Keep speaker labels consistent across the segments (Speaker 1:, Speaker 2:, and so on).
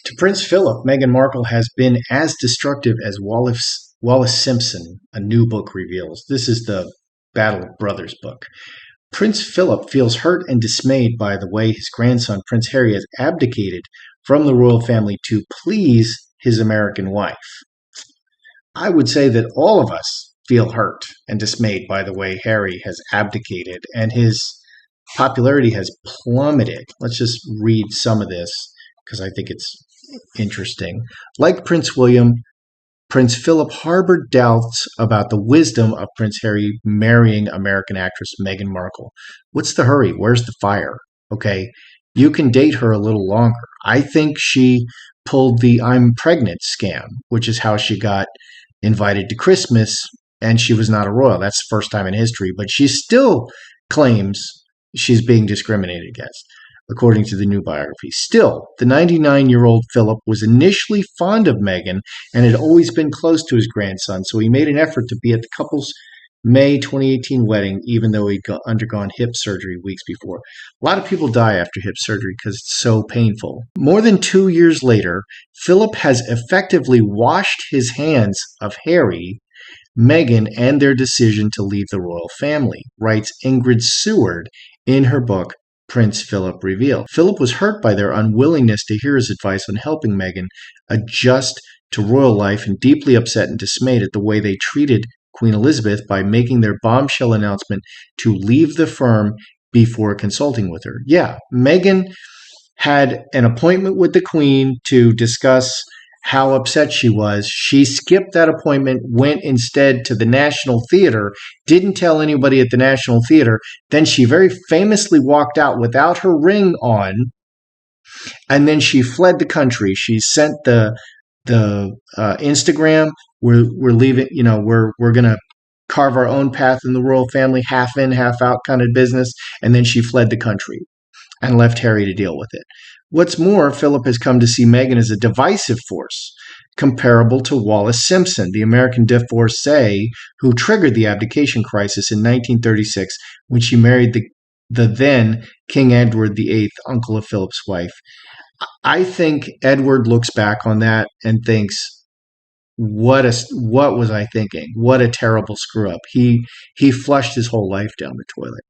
Speaker 1: To Prince Philip, Meghan Markle has been as destructive as Wallis Simpson, a new book reveals. This is the Battle of Brothers book. Prince Philip feels hurt and dismayed by the way his grandson, Prince Harry, has abdicated from the royal family to please his American wife. I would say that all of us feel hurt and dismayed by the way Harry has abdicated and his popularity has plummeted. Let's just read some of this because I think it's interesting. Like Prince William, Prince Philip harbored doubts about the wisdom of Prince Harry marrying American actress Meghan Markle. What's the hurry? Where's the fire? Okay, you can date her a little longer. I think she pulled the I'm pregnant scam, which is how she got invited to Christmas, and she was not a royal. That's the first time in history, but she still claims she's being discriminated against, according to the new biography. Still, the 99-year-old Philip was initially fond of Meghan and had always been close to his grandson, so he made an effort to be at the couple's May 2018 wedding, even though he'd undergone hip surgery weeks before. A lot of people die after hip surgery because it's so painful. More than 2 years later, Philip has effectively washed his hands of Harry, Meghan, and their decision to leave the royal family, writes Ingrid Seward in her book, Prince Philip Revealed. Philip was hurt by their unwillingness to hear his advice on helping Meghan adjust to royal life and deeply upset and dismayed at the way they treated Queen Elizabeth by making their bombshell announcement to leave the firm before consulting with her. Yeah, Meghan had an appointment with the Queen to discuss how upset she was. She skipped that appointment, went instead to the National Theater, didn't tell anybody at the National Theater. Then she very famously walked out without her ring on, and then she fled the country. She sent the Instagram, we're leaving, we're gonna carve our own path in the royal family, half in, half out kind of business, and then she fled the country and left Harry to deal with it. What's more, Philip has come to see Meghan as a divisive force, comparable to Wallis Simpson, the American divorcee who triggered the abdication crisis in 1936 when she married the then King Edward VIII, uncle of Philip's wife. I think Edward looks back on that and thinks, what was I thinking? What a terrible screw up. He flushed his whole life down the toilet.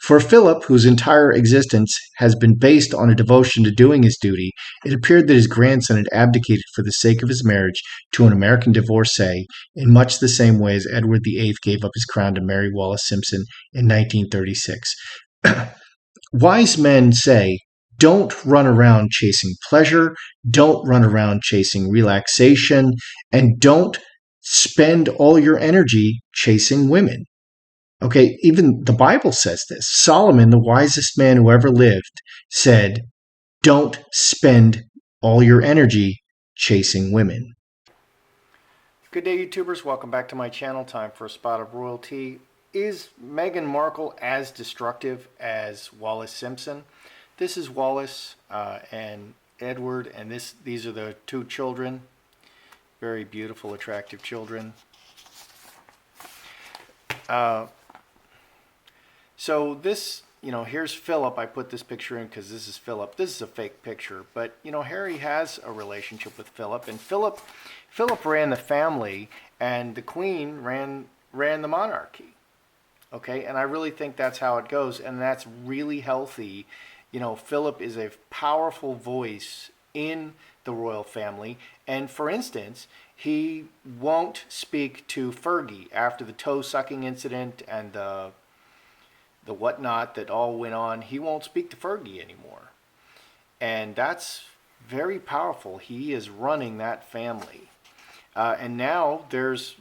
Speaker 1: For Philip, whose entire existence has been based on a devotion to doing his duty, it appeared that his grandson had abdicated for the sake of his marriage to an American divorcee in much the same way as Edward VIII gave up his crown to marry Wallis Simpson in 1936. Wise men say, don't run around chasing pleasure, don't run around chasing relaxation, and don't spend all your energy chasing women. Okay, even the Bible says this. Solomon, the wisest man who ever lived, said, don't spend all your energy chasing women.
Speaker 2: Good day, YouTubers. Welcome back to my channel. Time for a spot of royalty. Is Meghan Markle as destructive as Wallis Simpson? This is Wallis and Edward, and these are the two children. Very beautiful, attractive children. So this, here's Philip. I put this picture in because this is Philip. This is a fake picture, but Harry has a relationship with Philip, and Philip ran the family, and the Queen ran the monarchy. Okay, and I really think that's how it goes, and that's really healthy. Philip is a powerful voice in the royal family, and for instance, he won't speak to Fergie after the toe-sucking incident and the whatnot that all went on. He won't speak to Fergie anymore, and that's very powerful. He is running that family, and now there's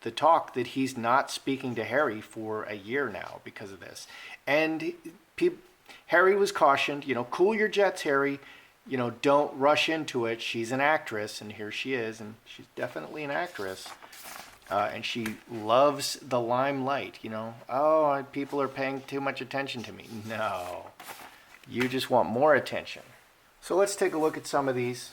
Speaker 2: the talk that he's not speaking to Harry for a year now because of this. And Harry was cautioned, cool your jets, Harry. Don't rush into it. She's an actress, and here she is, and she's definitely an actress. And she loves the limelight, Oh, people are paying too much attention to me. No, you just want more attention. So let's take a look at some of these.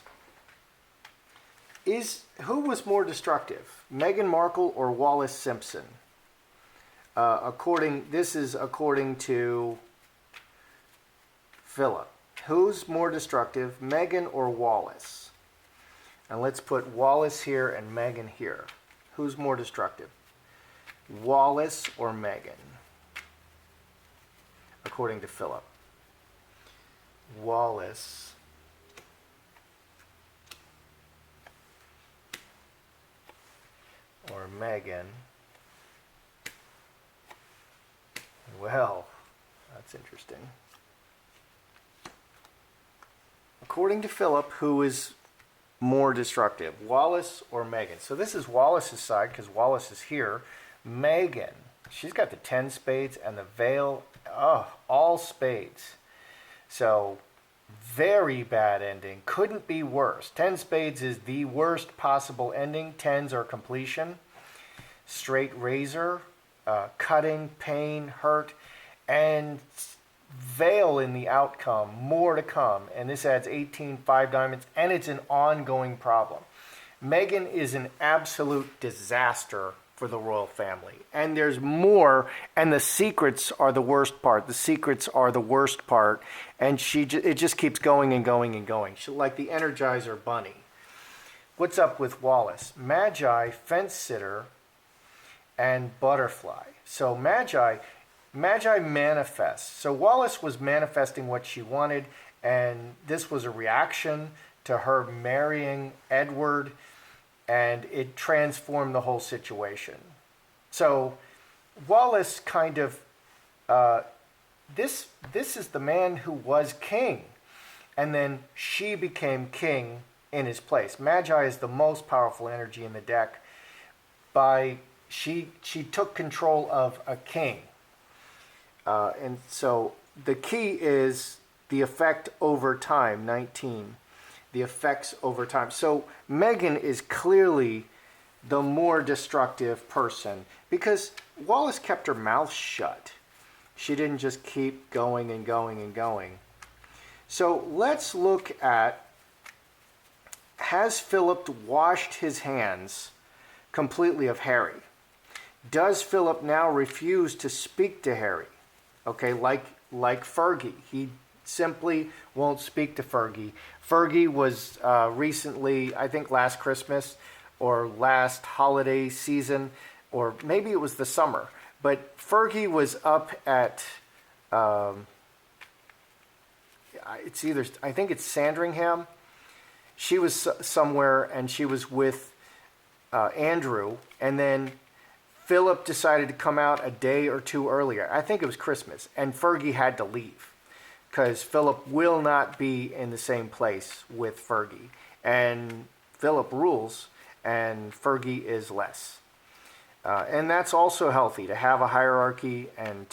Speaker 2: Who was more destructive, Meghan Markle or Wallis Simpson? This is according to Philip. Who's more destructive, Meghan or Wallis? And let's put Wallis here and Meghan here. Who's more destructive, Wallis or Meghan? According to Philip. Wallis or Meghan? Well, that's interesting. According to Philip, who is more destructive, Wallis or Meghan? So this is Wallis's side because Wallis is here. Meghan, she's got the 10 spades and the veil, all spades. So very bad ending. Couldn't be worse. 10 spades is the worst possible ending. 10s are completion. Straight razor, cutting, pain, hurt, and veil in the outcome. More to come. And this adds 18, 5 diamonds, and it's an ongoing problem. Meghan is an absolute disaster for the royal family. And there's more, and the secrets are the worst part. The secrets are the worst part, and it just keeps going and going and going. She's like the Energizer Bunny. What's up with Wallis? Magi, fence sitter, and butterfly. So Magi manifests. So Wallis was manifesting what she wanted, and this was a reaction to her marrying Edward, and it transformed the whole situation. So Wallis kind of, this is the man who was king, and then she became king in his place. Magi is the most powerful energy in the deck. She took control of a king. And so the key is the effect over time, 19. The effects over time. So Meghan is clearly the more destructive person because Wallis kept her mouth shut. She didn't just keep going and going and going. So let's look at, has Philip washed his hands completely of Harry? Does Philip now refuse to speak to Harry? Okay, like Fergie. He simply won't speak to Fergie. Fergie was recently, I think last Christmas or last holiday season, or maybe it was the summer, but Fergie was up at, it's either, I think it's Sandringham. She was somewhere and she was with Andrew, and then Philip decided to come out a day or two earlier. I think it was Christmas, and Fergie had to leave because Philip will not be in the same place with Fergie. And Philip rules, and Fergie is less. And that's also healthy, to have a hierarchy, and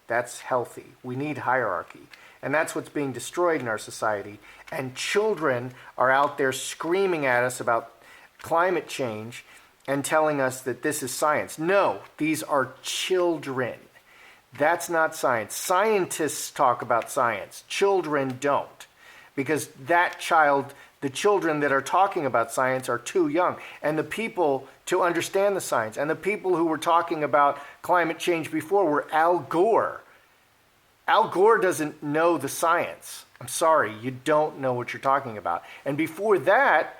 Speaker 2: that's healthy. We need hierarchy. And that's what's being destroyed in our society. And children are out there screaming at us about climate change and telling us that this is science. No, these are children. That's not science. Scientists talk about science. Children don't. Because the children that are talking about science are too young. And the people to understand the science, and the people who were talking about climate change before were Al Gore. Al Gore doesn't know the science. I'm sorry, you don't know what you're talking about. And before that,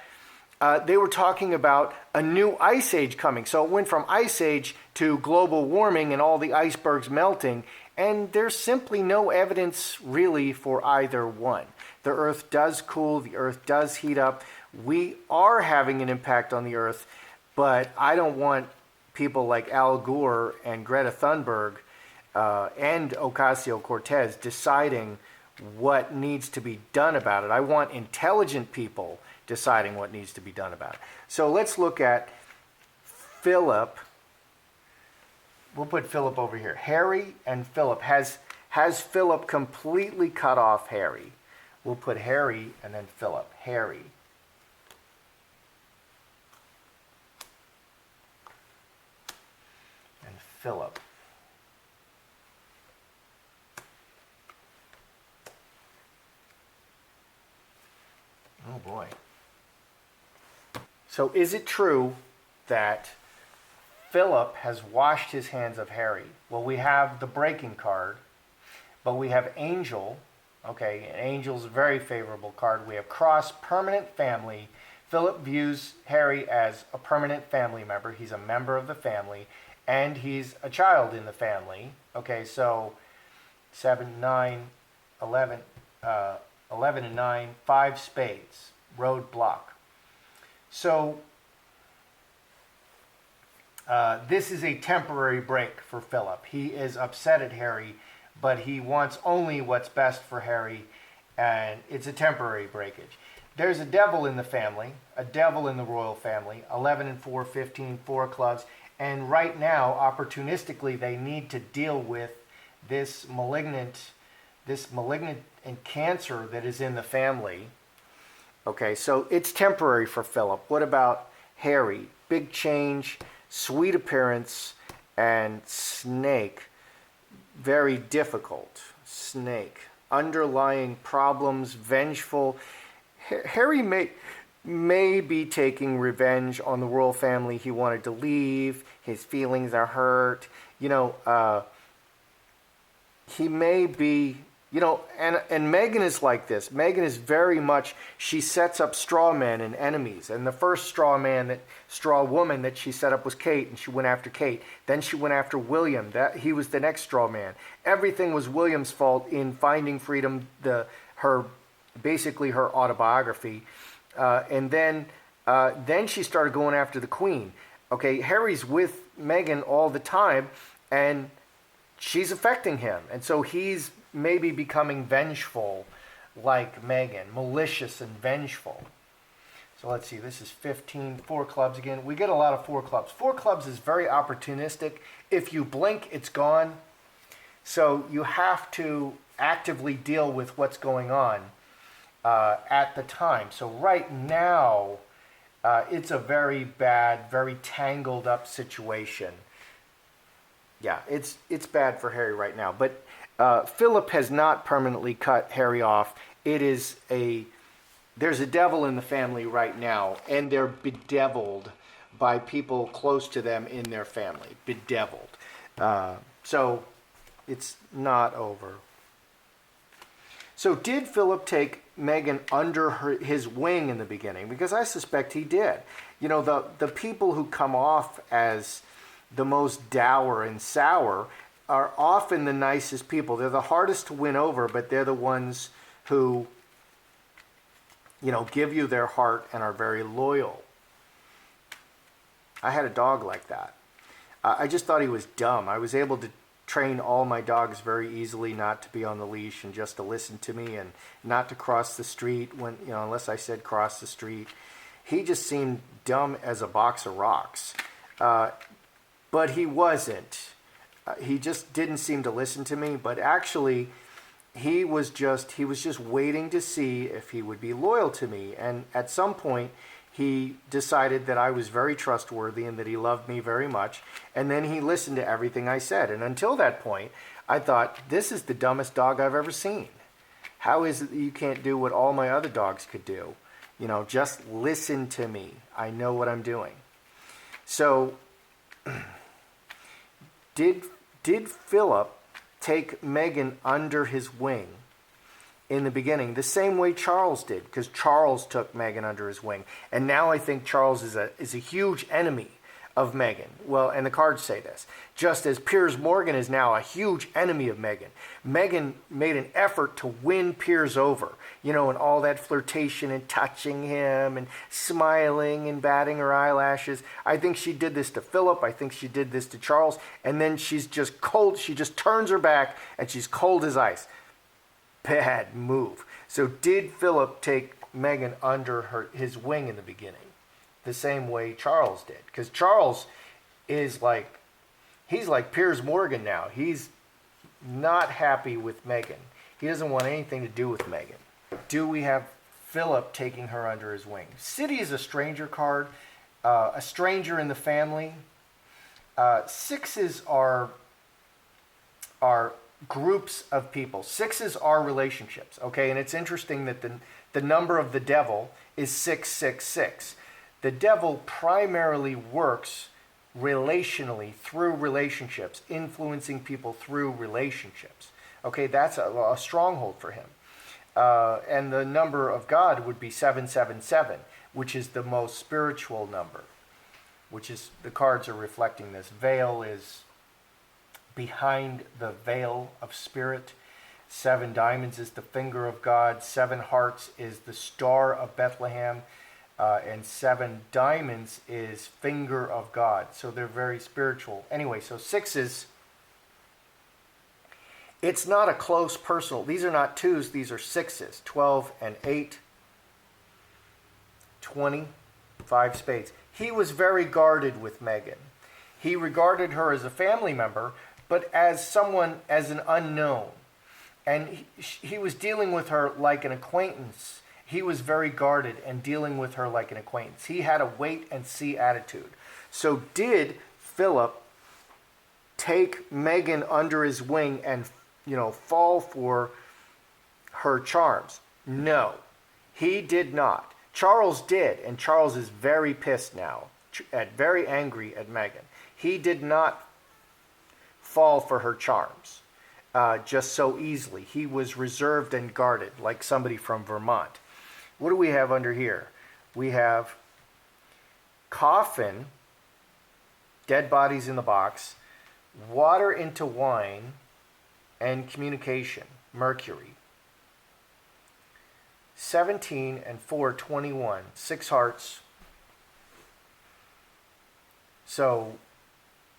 Speaker 2: they were talking about a new ice age coming. So it went from ice age to global warming and all the icebergs melting. And there's simply no evidence really for either one. The earth does cool, the earth does heat up. We are having an impact on the earth, but I don't want people like Al Gore and Greta Thunberg and Ocasio-Cortez deciding what needs to be done about it. I want intelligent people deciding what needs to be done about it. So let's look at Philip. We'll put Philip over here. Harry and Philip. Has Philip completely cut off Harry? We'll put Harry and then Philip. Harry. And Philip. Oh boy. So is it true that Philip has washed his hands of Harry? Well, we have the breaking card, but we have Angel, Okay, an angel's a very favorable card. We have cross, permanent family. Philip views Harry as a permanent family member. He's a member of the family, and he's a child in the family. Okay, so 7, 9, 11, 11 and 9, 5 spades, roadblock. So this is a temporary break for Philip. He is upset at Harry, but he wants only what's best for Harry, and it's a temporary breakage. There's a devil in the family, a devil in the royal family, 11 and 4, 15, 4 clubs, and right now, opportunistically, they need to deal with this malignant and cancer that is in the family. Okay, so it's temporary for Philip. What about Harry? Big change, sweet appearance, and snake. Very difficult. Snake. Underlying problems, vengeful. Harry may be taking revenge on the royal family. He wanted to leave. His feelings are hurt. He may be, and Meghan is like this. Meghan is very much, she sets up straw men and enemies. And the first straw woman that she set up was Kate, and she went after Kate. Then she went after William. He was the next straw man. Everything was William's fault in Finding Freedom, basically her autobiography. And then she started going after the Queen. Okay, Harry's with Meghan all the time, and she's affecting him. And so he's maybe becoming vengeful like Meghan, malicious and vengeful. So let's see, this is 15, 4 clubs again. We get a lot of 4 clubs. 4 clubs is very opportunistic. If you blink, it's gone. So you have to actively deal with what's going on at the time. So right now, it's a very bad, very tangled up situation. Yeah, it's bad for Harry right now. But Philip has not permanently cut Harry off. There's a devil in the family right now, and they're bedeviled by people close to them in their family. Bedeviled. So it's not over. So did Philip take Meghan under his wing in the beginning? Because I suspect he did. The people who come off as the most dour and sour are often the nicest people. They're the hardest to win over, but they're the ones who, give you their heart and are very loyal. I had a dog like that. I just thought he was dumb. I was able to train all my dogs very easily not to be on the leash and just to listen to me and not to cross the street when, unless I said cross the street. He just seemed dumb as a box of rocks. But he wasn't. He just didn't seem to listen to me. But actually, he was just waiting to see if he would be loyal to me. And at some point, he decided that I was very trustworthy and that he loved me very much. And then he listened to everything I said. And until that point, I thought, this is the dumbest dog I've ever seen. How is it that you can't do what all my other dogs could do? Just listen to me. I know what I'm doing. So did Philip take Meghan under his wing in the beginning, the same way Charles did? Because Charles took Meghan under his wing. And now I think Charles is a huge enemy of Meghan. Well, and the cards say this. Just as Piers Morgan is now a huge enemy of Meghan. Meghan made an effort to win Piers over, and all that flirtation and touching him and smiling and batting her eyelashes. I think she did this to Philip. I think she did this to Charles. And then she's just cold. She just turns her back and she's cold as ice. Bad move. So did Philip take Meghan under his wing in the beginning? The same way Charles did. Because Charles he's like Piers Morgan now. He's not happy with Meghan. He doesn't want anything to do with Meghan. Do we have Philip taking her under his wing? City is a stranger card, a stranger in the family. Sixes are groups of people. Sixes are relationships, okay? And it's interesting that the number of the devil is 666. The devil primarily works relationally, through relationships, influencing people through relationships. Okay, that's a stronghold for him. And the number of God would be 777, which is the most spiritual number, which is, the cards are reflecting this. Veil is behind the veil of spirit. 7 diamonds is the finger of God. 7 hearts is the star of Bethlehem. And 7 diamonds is finger of God. So they're very spiritual. Anyway, so 6s, it's not a close personal. These are not 2s, these are 6s. 12 and 8, 20, 5 spades. He was very guarded with Meghan. He regarded her as a family member, but as someone, as an unknown. And he was dealing with her like an acquaintance. He was very guarded and dealing with her like an acquaintance. He had a wait and see attitude. So did Philip take Meghan under his wing and, fall for her charms? No, he did not. Charles did, and Charles is very pissed now, very angry at Meghan. He did not fall for her charms just so easily. He was reserved and guarded, like somebody from Vermont. What do we have under here? We have coffin, dead bodies in the box, water into wine, and communication, Mercury. 17 and 4, 21. 6 hearts. So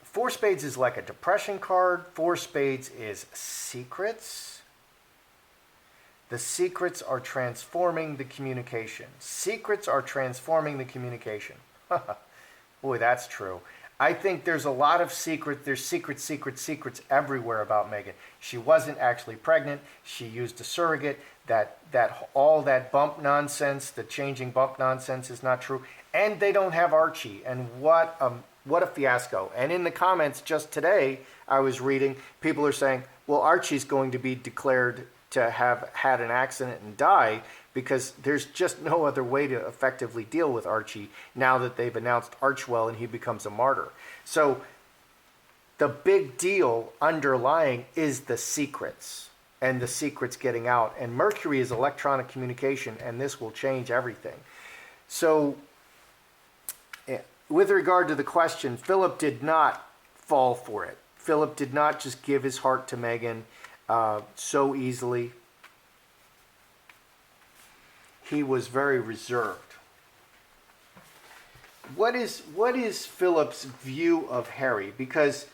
Speaker 2: 4 spades is like a depression card. 4 spades is secrets. The secrets are transforming the communication. Secrets are transforming the communication. Boy, that's true. I think there's a lot of there's secrets everywhere about Meghan. She wasn't actually pregnant. She used a surrogate. All that bump nonsense, the changing bump nonsense is not true. And they don't have Archie. And what a fiasco. And in the comments just today, I was reading, people are saying, well, Archie's going to be declared to have had an accident and die, because there's just no other way to effectively deal with Archie now that they've announced Archwell and he becomes a martyr. So the big deal underlying is the secrets, and the secrets getting out. And Mercury is electronic communication, and this will change everything. So with regard to the question, Philip did not fall for it. Philip did not just give his heart to Meghan so easily. He was very reserved. What is Philip's view of Harry? Because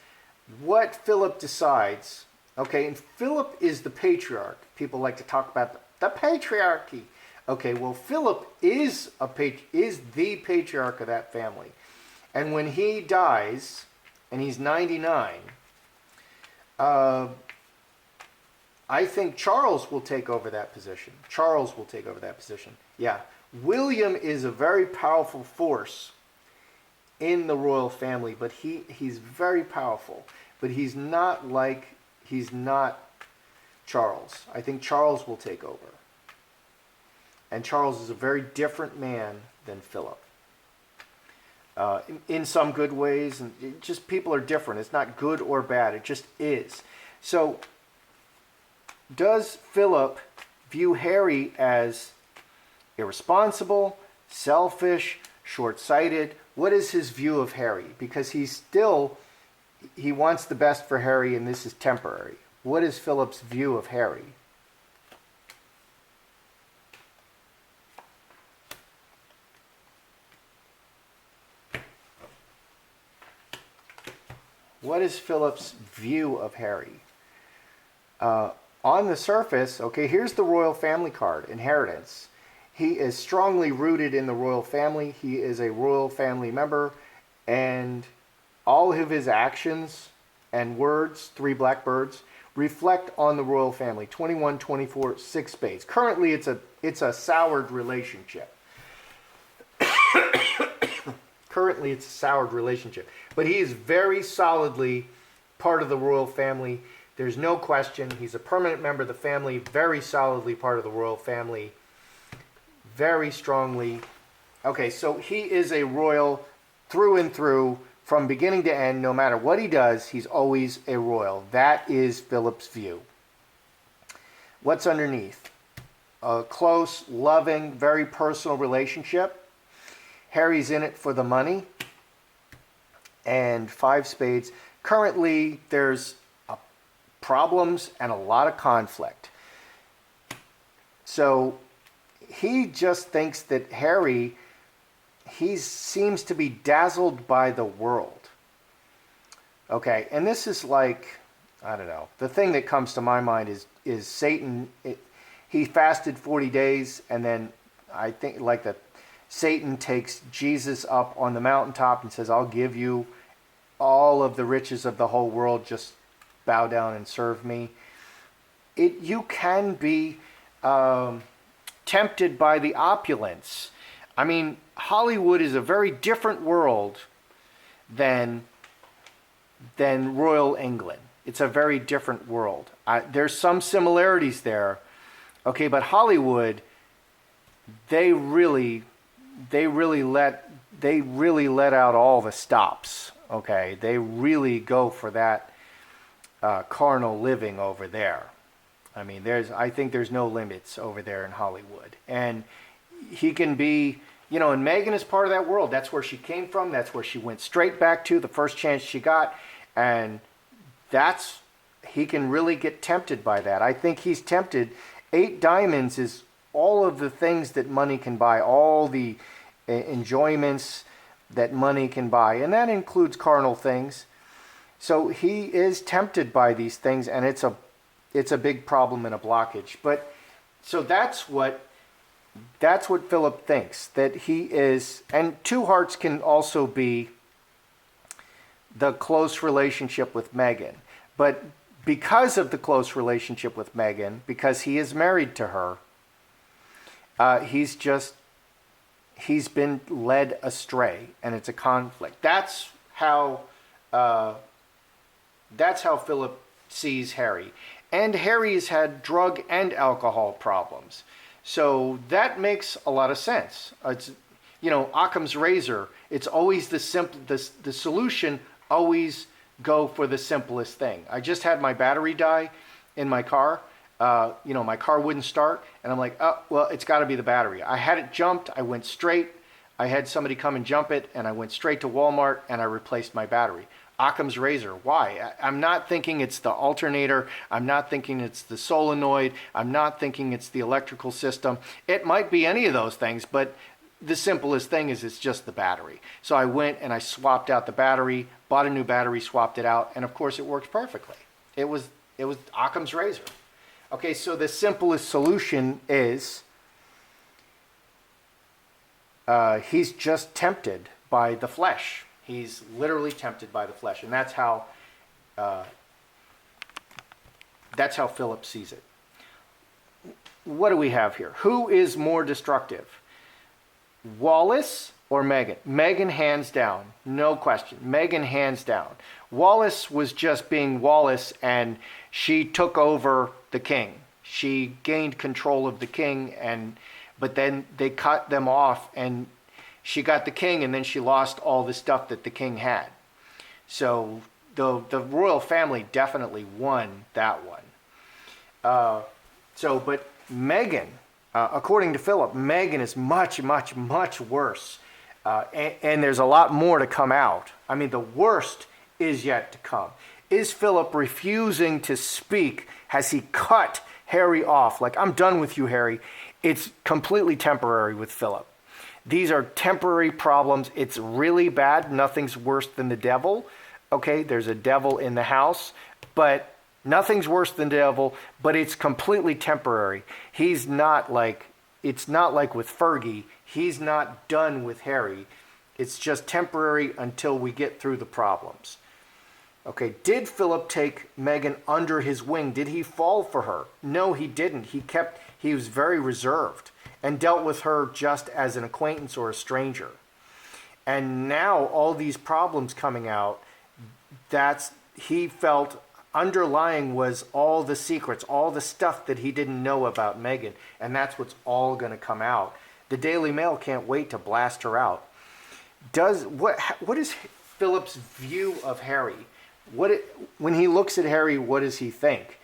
Speaker 2: what Philip decides, okay, and Philip is the patriarch. People like to talk about the patriarchy. Okay, well, Philip is the patriarch of that family. And when he dies, and he's 99, I think Charles will take over that position. Charles will take over that position. Yeah. William is a very powerful force in the royal family, but he's very powerful. But he's not Charles. I think Charles will take over. And Charles is a very different man than Philip. In some good ways, and just people are different. It's not good or bad. It just is. So does Philip view Harry as irresponsible, selfish, short-sighted? What is his view of Harry? Because he wants the best for Harry, and this is temporary. What is Philip's view of Harry? What is Philip's view of Harry? On the surface, okay, here's the royal family card, inheritance. He is strongly rooted in the royal family. He is a royal family member, and all of his actions and words, 3 blackbirds, reflect on the royal family. 21, 24, 6 spades. Currently, it's a soured relationship. Currently, it's a soured relationship. But he is very solidly part of the royal family. There's no question. He's a permanent member of the family, very solidly part of the royal family, very strongly. Okay, so he is a royal through and through, from beginning to end. No matter what he does, he's always a royal. That is Philip's view. What's underneath? a close, loving, very personal relationship. Harry's in it for the money. And five spades. Currently, there's problems and a lot of conflict. So he just thinks that Harry, he seems to be dazzled by the world. Okay, and this is like, I don't know, the thing that comes to my mind is Satan. He fasted 40 days, and then I think like that Satan takes Jesus up on the mountaintop and says, I'll give you all of the riches of the whole world, just bow down and serve me. You can be tempted by the opulence. I mean, Hollywood is a very different world than Royal England. It's a very different world. There's some similarities there, okay, but Hollywood, they really let out all the stops. Okay, they really go for that carnal living over there. I mean, I think there's no limits over there in Hollywood, and he can be, and Meghan is part of that world. That's where she came from. That's where she went straight back to the first chance she got, and he can really get tempted by that. I think he's tempted. 8 diamonds is all of the things that money can buy, all the enjoyments that money can buy, and that includes carnal things. So he is tempted by these things, and it's a big problem and a blockage. But so that's what Philip thinks, that he is. And 2 hearts can also be the close relationship with Meghan. But because of the close relationship with Meghan, because he is married to her, he's been led astray, and it's a conflict. That's how Philip sees Harry. And Harry's had drug and alcohol problems. So that makes a lot of sense. It's, Occam's razor. It's always the solution, always go for the simplest thing. I just had my battery die in my car. My car wouldn't start, and I'm like, oh, well, it's got to be the battery. I had it jumped. I went straight. I had somebody come and jump it, and I went straight to Walmart, and I replaced my battery. Occam's razor. Why? I'm not thinking it's the alternator. I'm not thinking it's the solenoid. I'm not thinking it's the electrical system. It might be any of those things, but the simplest thing is it's just the battery. So I went and I swapped out the battery, bought a new battery, swapped it out, and of course it worked perfectly. It was Occam's razor. Okay, so the simplest solution is he's just tempted by the flesh. He's literally tempted by the flesh, and that's how Philip sees it. What do we have here? Who is more destructive, Wallis or Meghan? Meghan, hands down, no question. Meghan, hands down. Wallis was just being Wallis, and she took over the king. She gained control of the king, but then they cut them off, and she got the king, and then she lost all the stuff that the king had. So the royal family definitely won that one. But Meghan, according to Philip, Meghan is much, much, much worse. And there's a lot more to come out. I mean, the worst is yet to come. Is Philip refusing to speak? Has he cut Harry off? Like, I'm done with you, Harry. It's completely temporary with Philip. These are temporary problems. It's really bad. Nothing's worse than the devil. Okay, there's a devil in the house, but nothing's worse than the devil, but it's completely temporary. It's not like with Fergie. He's not done with Harry. It's just temporary until we get through the problems. Okay, did Philip take Meghan under his wing? Did he fall for her? No, he didn't. He was very reserved and dealt with her just as an acquaintance or a stranger. And now all these problems coming out, he felt underlying was all the secrets, all the stuff that he didn't know about Meghan, and that's what's all going to come out. The Daily Mail can't wait to blast her out. What is Philip's view of Harry? When he looks at Harry, what does he think?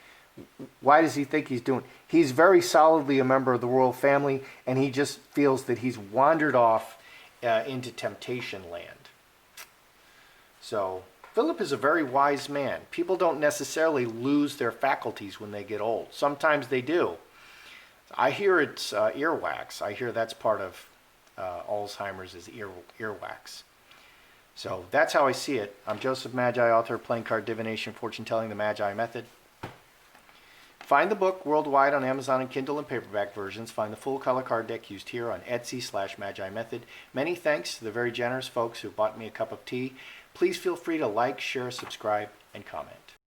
Speaker 2: Why does he think he's doing? He's very solidly a member of the royal family, and he just feels that he's wandered off into temptation land. So Philip is a very wise man. People don't necessarily lose their faculties when they get old. Sometimes they do. I hear it's earwax. I hear that's part of Alzheimer's is earwax. So that's how I see it. I'm Joseph Magi, author of Playing Card Divination, Fortune Telling, the Magi Method. Find the book worldwide on Amazon and Kindle and paperback versions. Find the full color card deck used here on Etsy/Magi Method. Many thanks to the very generous folks who bought me a cup of tea. Please feel free to like, share, subscribe, and comment.